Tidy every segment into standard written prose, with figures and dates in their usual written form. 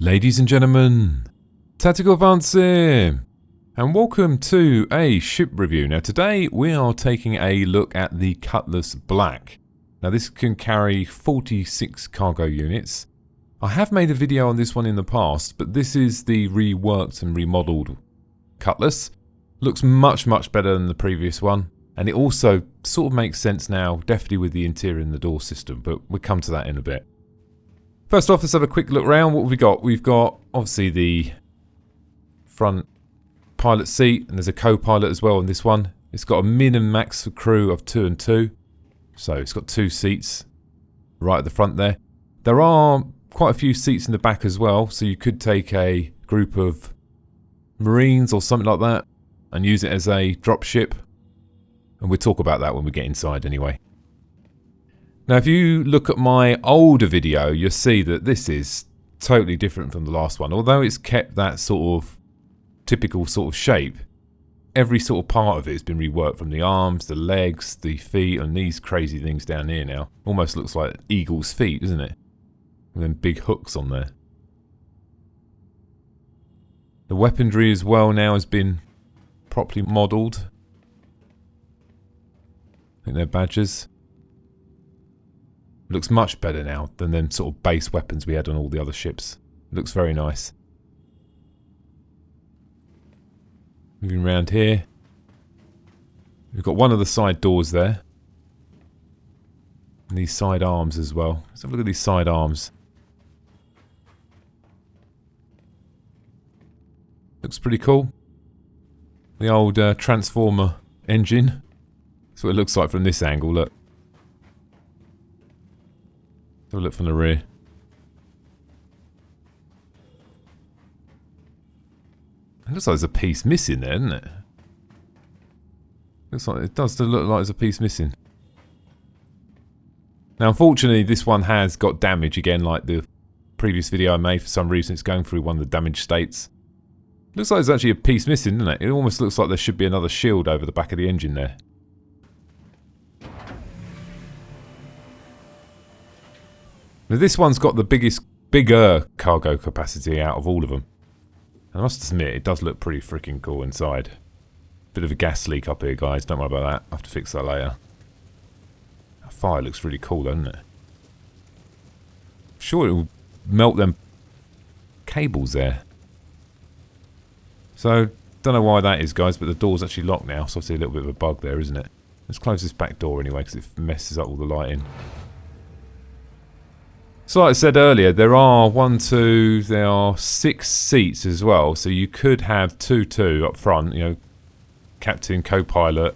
Ladies and gentlemen, Tactical Advance here, and welcome to a ship review. Now today we are taking a look at the Cutlass Black. Now this can carry 46 cargo units. I have made a video on this one in the past, but this is the reworked and remodeled Cutlass. Looks much better than the previous one, and it also sort of makes sense now, definitely with the interior and the door system, but we'll come to that in a bit. First off, let's have a quick look around. What have we got? We've got, obviously, the front pilot seat, and there's a co-pilot as well on this one. It's got a min and max for crew of 2 and 2. So it's got 2 seats right at the front there. There are quite a few seats in the back as well, so you could take a group of Marines or something like that and use it as a drop ship. And we'll talk about that when we get inside anyway. Now, if you look at my older video, you'll see that this is totally different from the last one. Although it's kept that sort of typical sort of shape, every sort of part of it has been reworked, from the arms, the legs, the feet, and these crazy things down here now. Almost looks like eagle's feet, doesn't it? And then big hooks on there. The weaponry as well now has been properly modelled. I think they're badges. Looks much better now than them sort of base weapons we had on all the other ships. Looks very nice. Moving around here. We've got one of the side doors there. And these side arms as well. Let's have a look at these side arms. Looks pretty cool. The old transformer engine. That's what it looks like from this angle, look. Have a look from the rear. It looks like there's a piece missing there, doesn't it? Looks like it does look like there's a piece missing. Now, unfortunately, this one has got damage again, like the previous video I made. For some reason, it's going through one of the damaged states. Looks like there's actually a piece missing, doesn't it? It almost looks like there should be another shield over the back of the engine there. Now, this one's got the bigger cargo capacity out of all of them. I must admit, it does look pretty freaking cool inside. Bit of a gas leak up here, guys. Don't worry about that. I'll have to fix that later. That fire looks really cool, doesn't it? I'm sure it will melt them cables there. So, don't know why that is, guys, but the door's actually locked now, so I see a little bit of a bug there, isn't it? Let's close this back door anyway, because it messes up all the lighting. So like I said earlier, there are 6 seats as well, so you could have 2 up front, you know, captain, co-pilot,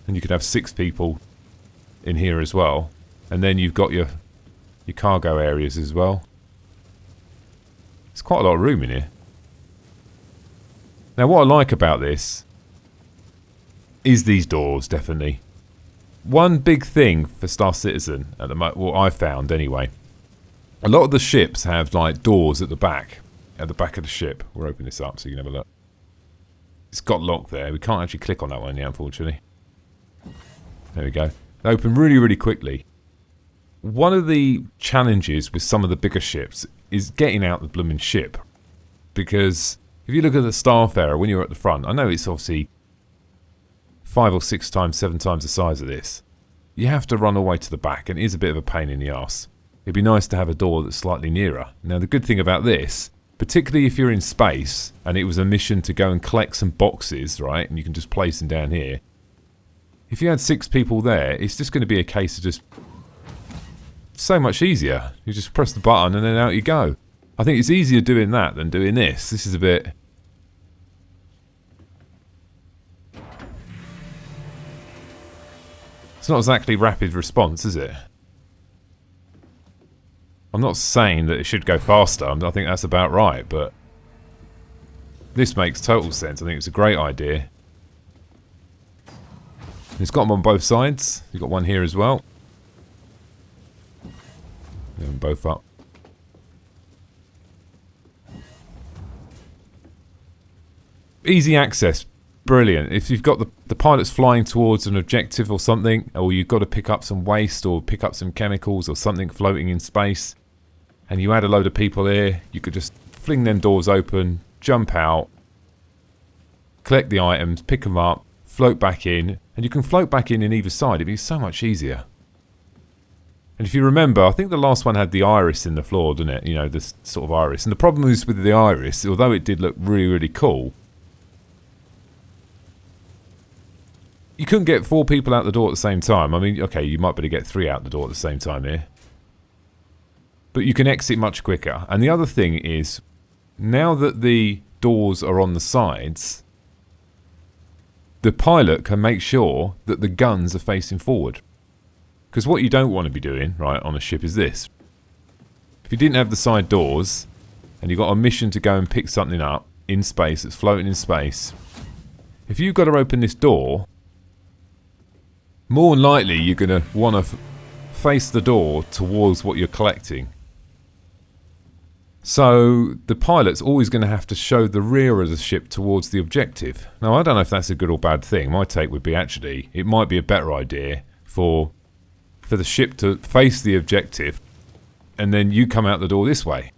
and you could have 6 people in here as well. And then you've got your cargo areas as well. There's quite a lot of room in here. Now what I like about this is these doors, definitely. One big thing for Star Citizen, at the moment, what I found anyway, a lot of the ships have like doors at the back of the ship. We'll open this up so you can have a look. It's got locked there. We can't actually click on that one yet, unfortunately. There we go. They open really quickly. One of the challenges with some of the bigger ships is getting out the blooming ship. Because if you look at the Starfarer when you're at the front, I know it's obviously 5 or 6 times, 7 times the size of this. You have to run all the way to the back, and it is a bit of a pain in the arse. It'd be nice to have a door that's slightly nearer. Now the good thing about this, particularly if you're in space and it was a mission to go and collect some boxes, right, and you can just place them down here. If you had 6 people there, it's just going to be a case of just so much easier. You just press the button and then out you go. I think it's easier doing that than doing this. This is a bit... It's not exactly rapid response, is it? I'm not saying that it should go faster. I think that's about right, but this makes total sense. I think it's a great idea. It's got them on both sides. You've got one here as well. Get them both up. Easy access. Brilliant. If you've got the pilot's flying towards an objective or something, or you've got to pick up some waste or pick up some chemicals or something floating in space, and you add a load of people here, you could just fling them doors open, jump out, collect the items, pick them up, float back in, and you can float back in either side. It'd be so much easier. And if you remember, I think the last one had the iris in the floor, didn't it? You know, this sort of iris. And the problem is with the iris, although it did look really, really cool, you couldn't get 4 people out the door at the same time. I mean, okay, you might be able to get 3 out the door at the same time here. But you can exit much quicker. And the other thing is, now that the doors are on the sides, the pilot can make sure that the guns are facing forward. Because what you don't want to be doing, right, on a ship is this. If you didn't have the side doors, and you've got a mission to go and pick something up in space, that's floating in space, if you've got to open this door, more than likely you're going to want to face the door towards what you're collecting. So the pilot's always going to have to show the rear of the ship towards the objective. Now, I don't know if that's a good or bad thing. My take would be actually, it might be a better idea for the ship to face the objective and then you come out the door this way.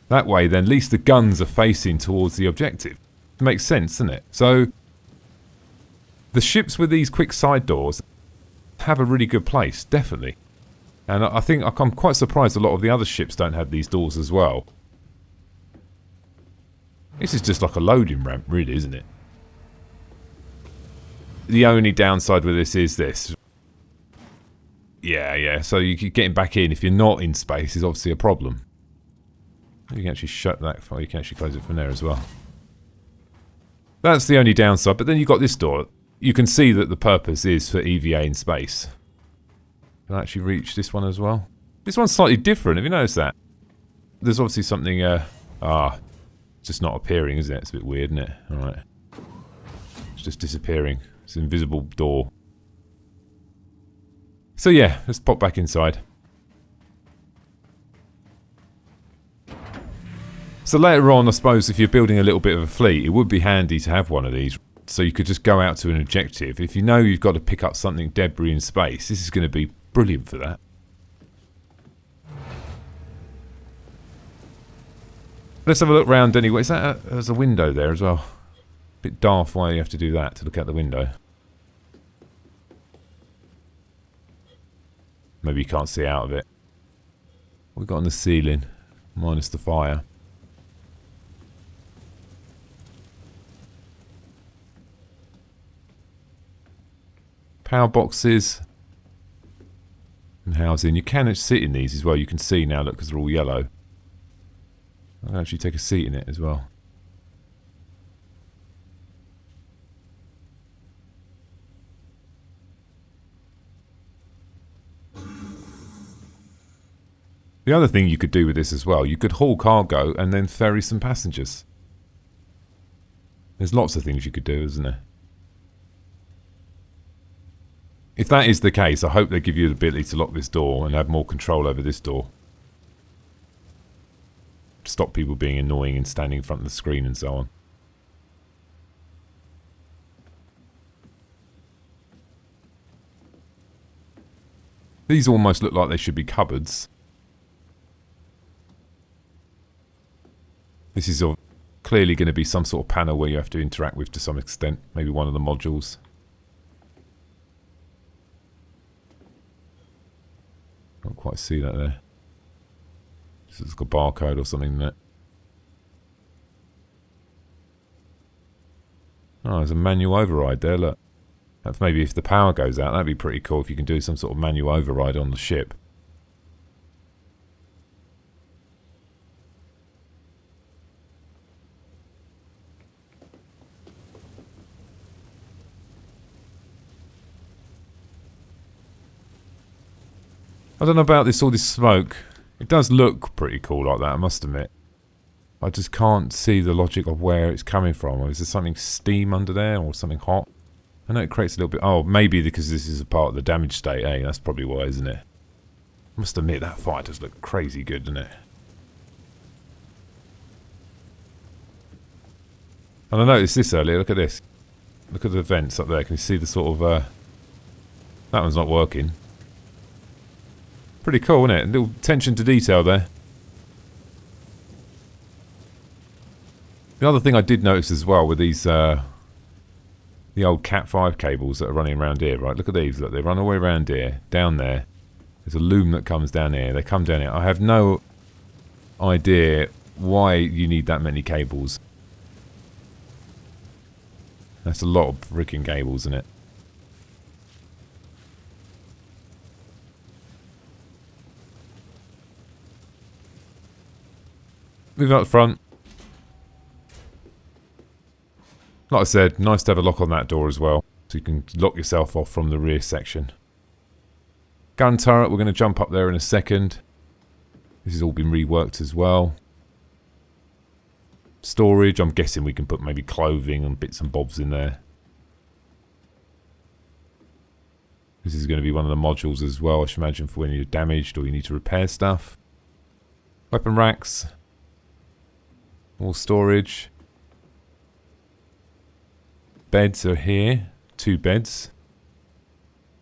That way, then, at least the guns are facing towards the objective. It makes sense, doesn't it? So the ships with these quick side doors have a really good place, definitely. And I think I'm quite surprised a lot of the other ships don't have these doors as well. This is just like a loading ramp, really, isn't it? The only downside with this is this. Yeah, so getting back in if you're not in space is obviously a problem. You can actually shut that, you can actually close it from there as well. That's the only downside, but then you've got this door. You can see that the purpose is for EVA in space. Can I actually reach this one as well? This one's slightly different, have you noticed that? There's obviously something, it's just not appearing, isn't it? It's a bit weird, isn't it? Alright. It's just disappearing. It's an invisible door. So yeah, let's pop back inside. So later on, I suppose, if you're building a little bit of a fleet, it would be handy to have one of these. So you could just go out to an objective. If you know you've got to pick up something debris in space, this is going to be brilliant for that. Let's have a look round anyway. Is that there's a window there as well? Bit daft why you have to do that, to look out the window. Maybe you can't see out of it. What we got on the ceiling, minus the fire. Power boxes and housing. You can sit in these as well. You can see now, look, because they're all yellow. I can actually take a seat in it as well. The other thing you could do with this as well, you could haul cargo and then ferry some passengers. There's lots of things you could do, isn't there? If that is the case, I hope they give you the ability to lock this door and have more control over this door. Stop people being annoying and standing in front of the screen and so on. These almost look like they should be cupboards. This is clearly going to be some sort of panel where you have to interact with to some extent. Maybe one of the modules. Can't quite see that there. This is like a barcode or something, isn't it? Oh, there's a manual override there, look. That's maybe if the power goes out, that'd be pretty cool if you can do some sort of manual override on the ship. I don't know about all this smoke. It does look pretty cool like that, I must admit. I just can't see the logic of where it's coming from. Or is there something steam under there or something hot? I know it creates a little bit... Oh, maybe because this is a part of the damage state, eh? That's probably why, isn't it? I must admit, that fire does look crazy good, doesn't it? And I noticed this earlier, look at this. Look at the vents up there, can you see the sort of... That one's not working. Pretty cool, isn't it? A little attention to detail there. The other thing I did notice as well with these, the old Cat 5 cables that are running around here, right? Look at these, look, they run all the way around here, down there. There's a loom that comes down here, they come down here. I have no idea why you need that many cables. That's a lot of freaking cables, isn't it? Move up front. Like I said, nice to have a lock on that door as well, so you can lock yourself off from the rear section. Gun turret, we're going to jump up there in a second. This has all been reworked as well. Storage, I'm guessing we can put maybe clothing and bits and bobs in there. This is going to be one of the modules as well, I should imagine, for when you're damaged or you need to repair stuff. Weapon racks. More storage. Beds are here. 2 beds.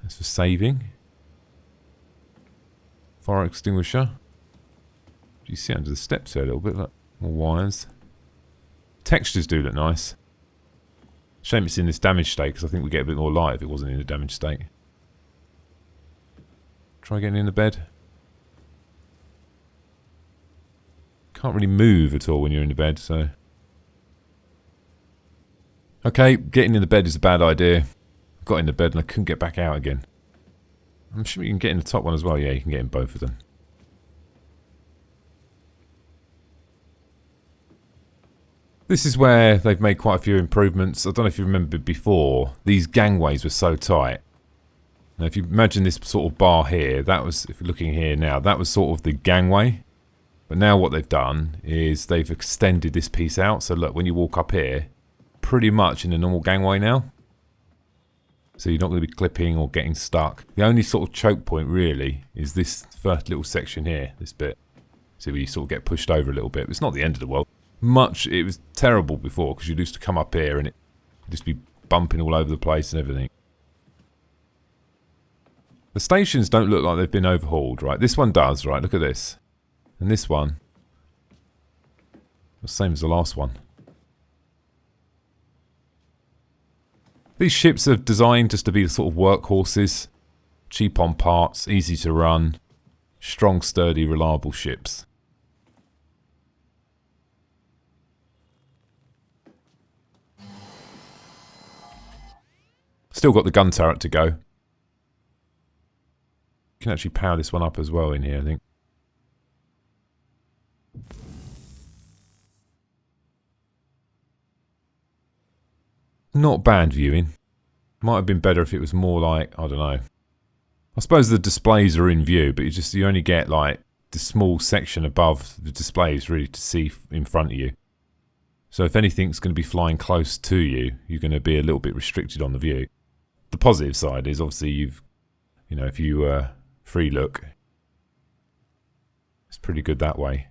That's for saving. Fire extinguisher. You see under the steps there a little bit, like more wires. Textures do look nice. Shame it's in this damaged state, because I think we'd get a bit more light if it wasn't in a damaged state. Try getting in the bed. Can't really move at all when you're in the bed, so... Okay, getting in the bed is a bad idea. I got in the bed and I couldn't get back out again. I'm sure you can get in the top one as well. Yeah, you can get in both of them. This is where they've made quite a few improvements. I don't know if you remember before, these gangways were so tight. Now if you imagine this sort of bar here, that was, if you're looking here now, that was sort of the gangway. But now what they've done is they've extended this piece out. So look, when you walk up here, pretty much in a normal gangway now. So you're not going to be clipping or getting stuck. The only sort of choke point really is this first little section here, this bit. See where you sort of get pushed over a little bit. It's not the end of the world. It was terrible before because you used to come up here and it just be bumping all over the place and everything. The stations don't look like they've been overhauled, right? This one does, right? Look at this. And this one, the same as the last one. These ships are designed just to be the sort of workhorses. Cheap on parts, easy to run. Strong, sturdy, reliable ships. Still got the gun turret to go. You can actually power this one up as well in here, I think. Not bad viewing. Might have been better if it was more like, I don't know. I suppose the displays are in view, but you only get like the small section above the displays really to see in front of you. So if anything's going to be flying close to you, you're going to be a little bit restricted on the view. The positive side is obviously if you free look, it's pretty good that way.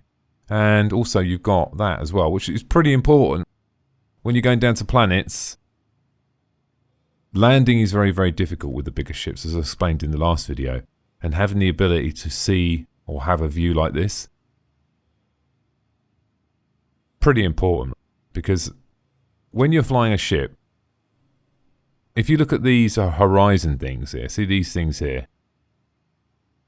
And also you've got that as well, which is pretty important. When you're going down to planets, landing is very, very difficult with the bigger ships, as I explained in the last video. And having the ability to see or have a view like this, pretty important. Because when you're flying a ship, if you look at these horizon things here, see these things here?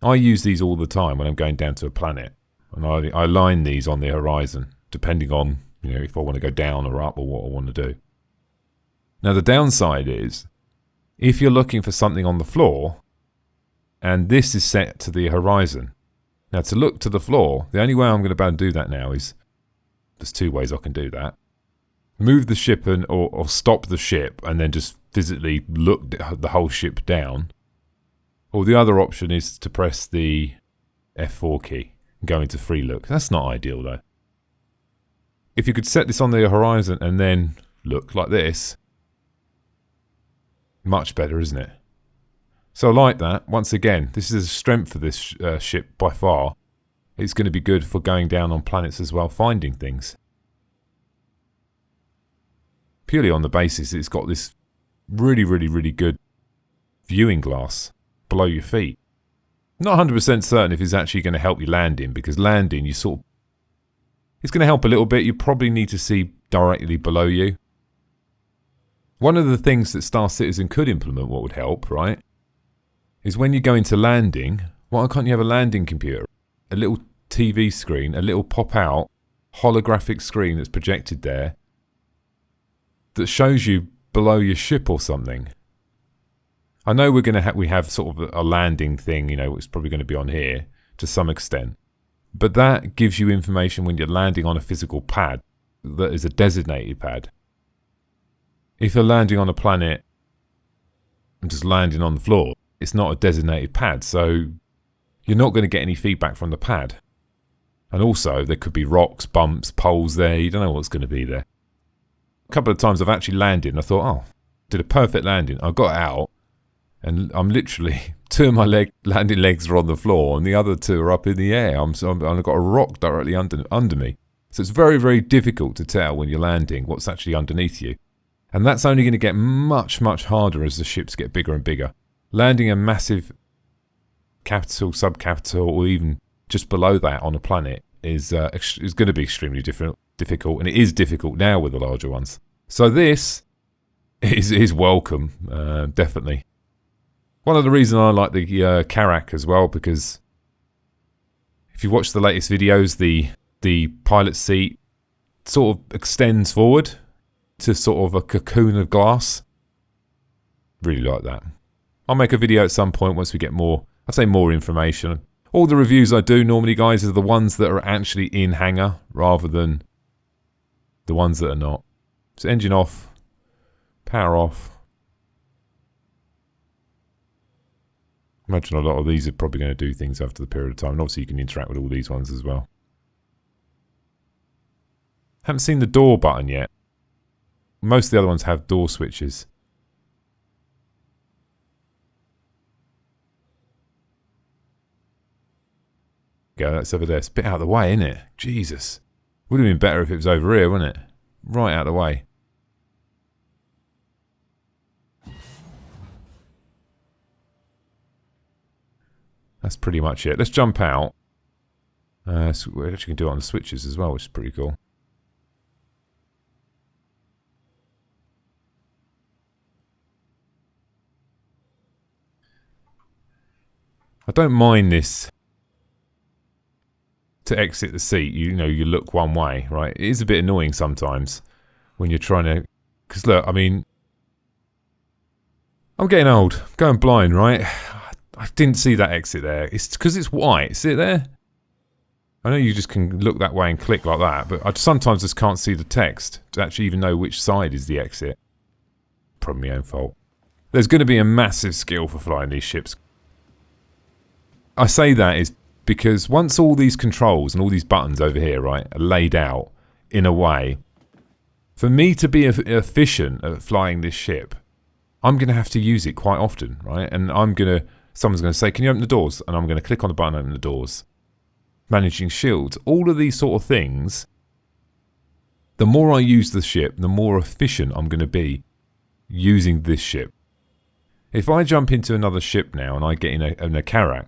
I use these all the time when I'm going down to a planet. And I line these on the horizon, depending on if I want to go down or up or what I want to do. Now the downside is, if you're looking for something on the floor, and this is set to the horizon. Now to look to the floor, the only way I'm going to be able to do that now is, there's 2 ways I can do that. Move the ship or stop the ship and then just physically look the whole ship down. Or the other option is to press the F4 key and go into free look. That's not ideal though. If you could set this on the horizon and then look like this, much better, isn't it? So I like that. Once again, this is a strength for this ship by far. It's going to be good for going down on planets as well, finding things. Purely on the basis it's got this really, really, really good viewing glass below your feet. Not 100% certain if it's actually going to help you landing, because landing, you sort of It's going to help a little bit. You probably need to see directly below you. One of the things that Star Citizen could implement, what would help, right, is when you go into landing, why can't you have a landing computer? A little TV screen, a little pop-out holographic screen that's projected there that shows you below your ship or something. I know we're going to we have sort of a landing thing, you know, it's probably going to be on here to some extent. But that gives you information when you're landing on a physical pad that is a designated pad. If you're landing on a planet and just landing on the floor, it's not a designated pad, so you're not going to get any feedback from the pad. And also, there could be rocks, bumps, poles there, you don't know what's going to be there. A couple of times I've actually landed and I thought, oh, did a perfect landing. I got out and I'm literally, two of my landing legs are on the floor and the other two are up in the air. I've got a rock directly under me. So it's very, very difficult to tell when you're landing what's actually underneath you. And that's only going to get much, much harder as the ships get bigger and bigger. Landing a massive capital, subcapital, or even just below that on a planet is going to be extremely difficult, and it is difficult now with the larger ones. So this is welcome, definitely. One of the reasons I like the Karak as well, because if you watch the latest videos, the pilot seat sort of extends forward to sort of a cocoon of glass. Really like that. I'll make a video at some point once we get more, I'd say more information. All the reviews I do normally, guys, are the ones that are actually in hangar rather than the ones that are not. So engine off, power off. Imagine a lot of these are probably going to do things after the period of time. And obviously you can interact with all these ones as well. Haven't seen the door button yet. Most of the other ones have door switches. Go, that's over there. It's a bit out of the way, isn't it? Jesus. Would have been better if it was over here, wouldn't it? Right out of the way. That's pretty much it. Let's jump out. So we actually can do it on the switches as well, which is pretty cool. I don't mind this. To exit the seat, you know, you look one way, right? It is a bit annoying sometimes when you're trying to... Because look, I mean... I'm getting old. I'm going blind, right? I didn't see that exit there. It's because it's white. See it there? I know you just can look that way and click like that, but I sometimes just can't see the text to actually even know which side is the exit. Probably my own fault. There's going to be a massive skill for flying these ships. I say that is because once all these controls and all these buttons over here, right, are laid out in a way, for me to be efficient at flying this ship, I'm going to have to use it quite often, right? And someone's going to say, can you open the doors? And I'm going to click on the button, open the doors. Managing shields, all of these sort of things, the more I use the ship, the more efficient I'm going to be using this ship. If I jump into another ship now and I get in a Karak,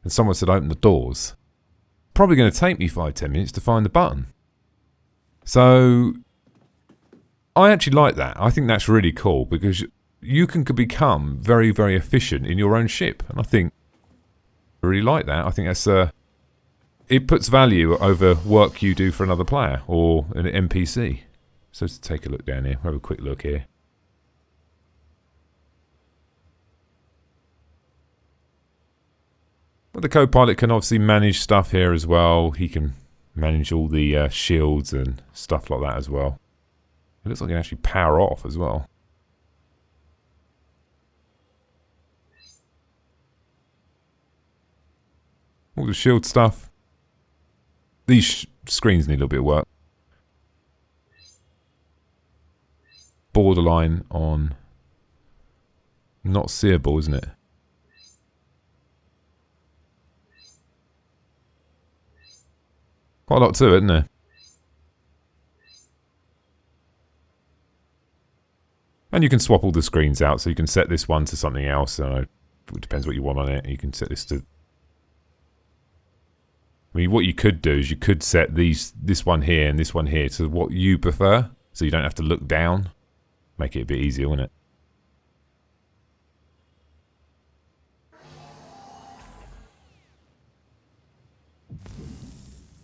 and someone said open the doors, probably going to take me 5-10 minutes to find the button. So I actually like that. I think that's really cool because you can become very, very efficient in your own ship. And I think I really like that. I think that's it puts value over work you do for another player or an NPC. So let's take a look down here. Have a quick look here. But the co-pilot can obviously manage stuff here as well. He can manage all the shields and stuff like that as well. It looks like he can actually power off as well. All the shield stuff. These screens need a little bit of work. Borderline on not seeable, isn't it? Quite a lot to it, isn't there? And you can swap all the screens out, so you can set this one to something else. It depends what you want on it. You can set this to... I mean, what you could do is you could set this one here and this one here to what you prefer, so you don't have to look down. Make it a bit easier, wouldn't it?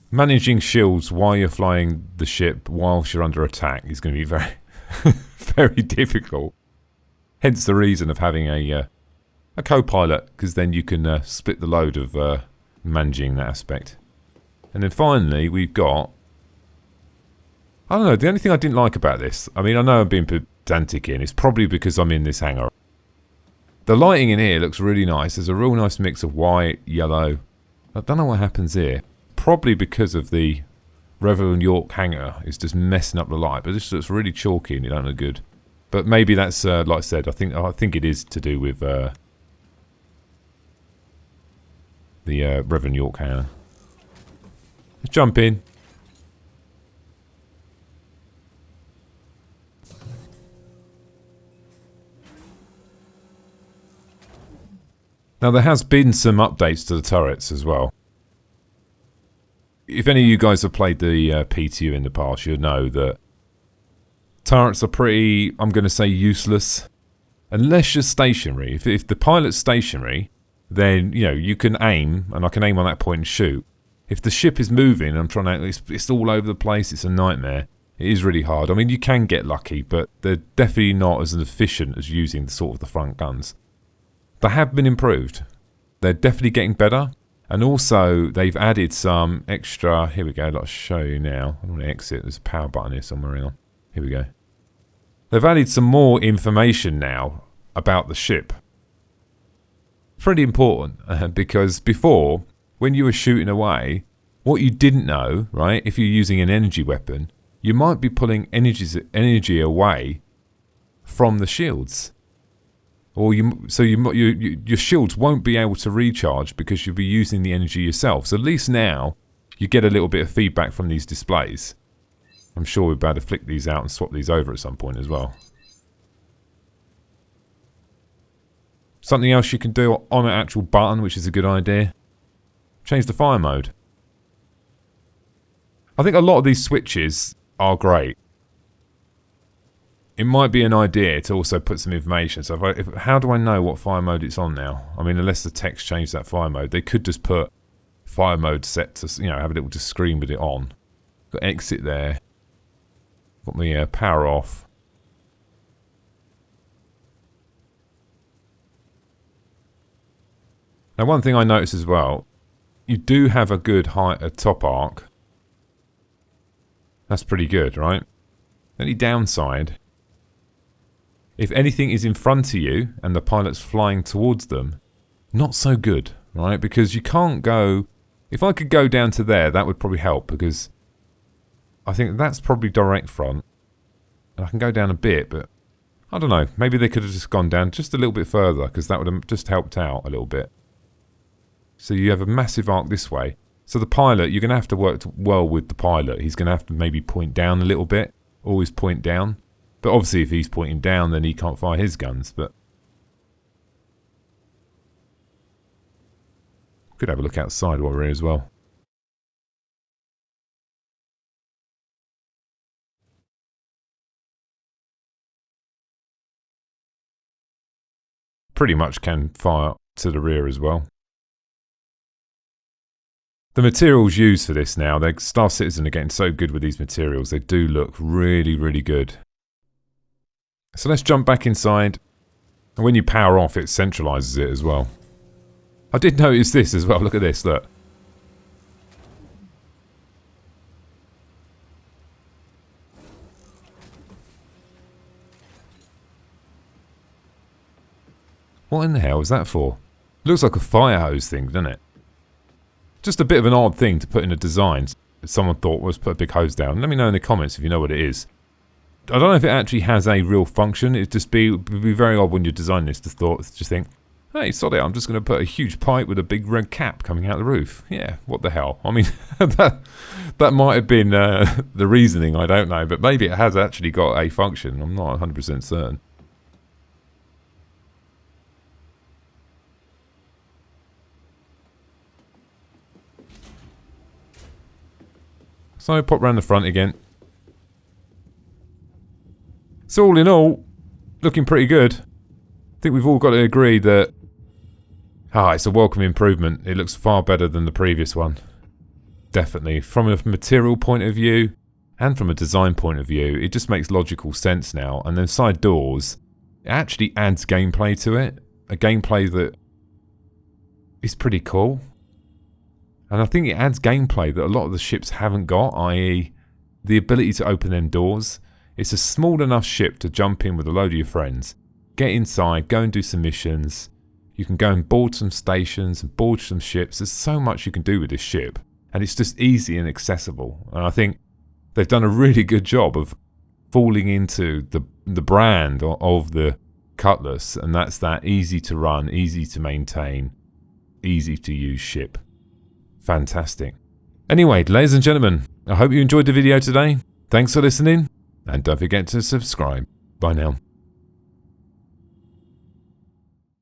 Managing shields while you're flying the ship whilst you're under attack is going to be very, very difficult. Hence the reason of having a co-pilot, because then you can split the load of managing that aspect. And then finally, we've got... I don't know, the only thing I didn't like about this, I mean, I know I'm being pedantic in, it's probably because I'm in this hangar. The lighting in here looks really nice. There's a real nice mix of white, yellow. I don't know what happens here. Probably because of the Revel York hangar is just messing up the light, but this looks really chalky and it don't look good. But maybe that's like I said, I think it is to do with the Revel York hangar. Let's jump in. Now there has been some updates to the turrets as well. If any of you guys have played the PTU in the past, you'll know that turrets are pretty, I'm going to say, useless. Unless you're stationary. If the pilot's stationary, then, you know, you can aim, and I can aim on that point and shoot. If the ship is moving, I'm trying to, it's all over the place, it's a nightmare. It is really hard. I mean, you can get lucky, but they're definitely not as efficient as using the sort of the front guns. They have been improved. They're definitely getting better. And also, they've added some extra... Here we go, I'll show you now. I want to exit. There's a power button here somewhere. Hang on. Here we go. They've added some more information now about the ship. Pretty important, because before, when you were shooting away, what you didn't know, right, if you're using an energy weapon, you might be pulling energy away from the shields. Or your shields won't be able to recharge because you'll be using the energy yourself. So at least now you get a little bit of feedback from these displays. I'm sure we're about to flick these out and swap these over at some point as well. Something else you can do on an actual button, which is a good idea. Change the fire mode. I think a lot of these switches are great. It might be an idea to also put some information. So how do I know what fire mode it's on now? I mean, unless the text changed that fire mode, they could just put fire mode set to, you know, have a little just screen with it on. Got exit there. Got my power off. Now, one thing I noticed as well, you do have a good top arc. That's pretty good, right? Any downside? If anything is in front of you and the pilot's flying towards them, not so good, right? Because you can't go... If I could go down to there, that would probably help, because I think that's probably direct front. And I can go down a bit, but I don't know. Maybe they could have just gone down just a little bit further, because that would have just helped out a little bit. So you have a massive arc this way. So the pilot, you're going to have to work well with the pilot. He's going to have to maybe point down a little bit. Always point down. But obviously if he's pointing down, then he can't fire his guns. But could have a look outside while we're here as well. Pretty much can fire to the rear as well. The materials used for this now, Star Citizen are getting so good with these materials. They do look really, really good. So let's jump back inside. And when you power off, it centralizes it as well. I did notice this as well. Look at this, look. What in the hell is that for? It looks like a fire hose thing, doesn't it? Just a bit of an odd thing to put in a design. Someone thought was put a big hose down. Let me know in the comments if you know what it is. I don't know if it actually has a real function. It'd just be very odd when you're designing this to just think, hey, sorry, I'm just going to put a huge pipe with a big red cap coming out the roof. Yeah, what the hell? I mean, that might have been the reasoning, I don't know. But maybe it has actually got a function. I'm not 100% certain. So pop round the front again. So all in all, looking pretty good. I think we've all got to agree that it's a welcome improvement. It looks far better than the previous one. Definitely. From a material point of view and from a design point of view, it just makes logical sense now. And then side doors, it actually adds gameplay to it. A gameplay that is pretty cool. And I think it adds gameplay that a lot of the ships haven't got, i.e. the ability to open them doors. It's a small enough ship to jump in with a load of your friends, get inside, go and do some missions. You can go and board some stations and board some ships. There's so much you can do with this ship. And it's just easy and accessible. And I think they've done a really good job of falling into the brand of the Cutlass. And that's that easy to run, easy to maintain, easy to use ship. Fantastic. Anyway, ladies and gentlemen, I hope you enjoyed the video today. Thanks for listening. And don't forget to subscribe. Bye now.